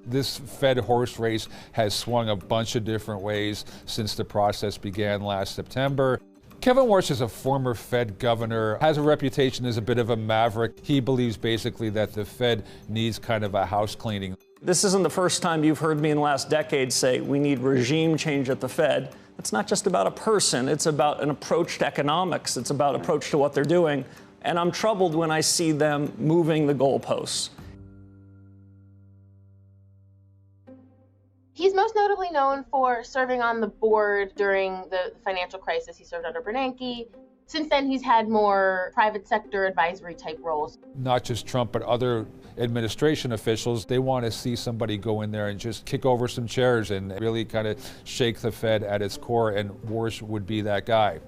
This Fed horse race has swung a bunch of different ways since the process began last September. Kevin Warsh is a former Fed governor, has a reputation as a bit of a maverick. He believes basically that the Fed needs kind of a house cleaning. This isn't the first time you've heard me in the last decade say we need regime change at the Fed. It's not just about a person, it's about an approach to economics, it's about an approach to what they're doing. And I'm troubled when I see them moving the goalposts. He's most notably known for serving on the board during the financial crisis. He served under Bernanke. Since then, he's had more private sector advisory type roles. Not just Trump, but other administration officials, they want to see somebody go in there and just kick over some chairs and really kind of shake the Fed at its core, and Warsh would be that guy.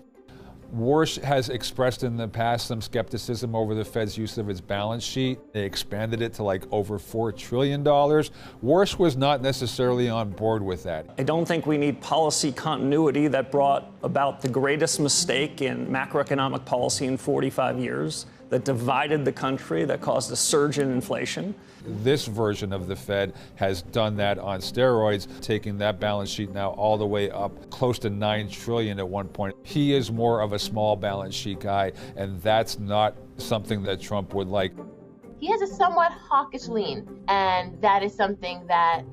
Warsh has expressed in the past some skepticism over the Fed's use of its balance sheet. They expanded it to like over $4 trillion. Warsh was not necessarily on board with that. I don't think we need policy continuity that brought about the greatest mistake in macroeconomic policy in 45 years, that divided the country, that caused a surge in inflation. This version of the Fed has done that on steroids, taking that balance sheet now all the way up close to $9 trillion at one point. He is more of a small balance sheet guy, and that's not something that Trump would like. He has a somewhat hawkish lean, and that is something that,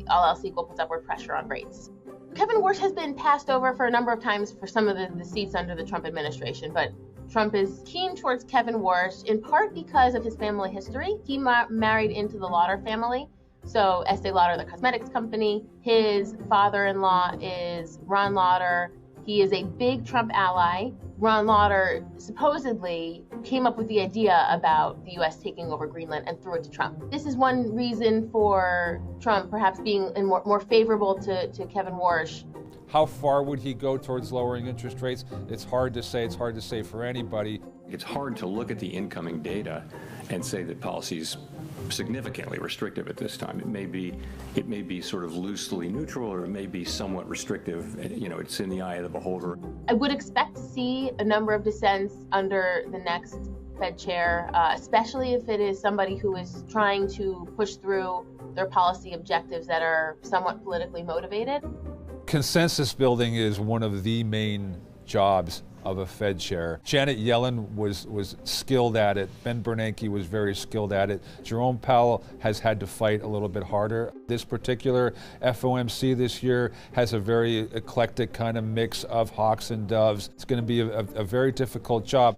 all else equal, puts upward pressure on rates. Kevin Warsh has been passed over for a number of times for some of the seats under the Trump administration, but Trump is keen towards Kevin Warsh, in part because of his family history. He married into the Lauder family, so Estee Lauder, the cosmetics company. His father-in-law is Ron Lauder. He is a big Trump ally. Ron Lauder supposedly came up with the idea about the U.S. taking over Greenland and threw it to Trump. This is one reason for Trump perhaps being more favorable to Kevin Warsh. How far would he go towards lowering interest rates? It's hard to say. It's hard to say for anybody. It's hard to look at the incoming data and say that policy is significantly restrictive at this time. It may be sort of loosely neutral, or it may be somewhat restrictive. You know, it's in the eye of the beholder. I would expect to see a number of dissents under the next Fed chair, especially if it is somebody who is trying to push through their policy objectives that are somewhat politically motivated. Consensus building is one of the main jobs of a Fed chair. Janet Yellen was skilled at it. Ben Bernanke was very skilled at it. Jerome Powell has had to fight a little bit harder. This particular FOMC this year has a very eclectic kind of mix of hawks and doves. It's going to be a very difficult job.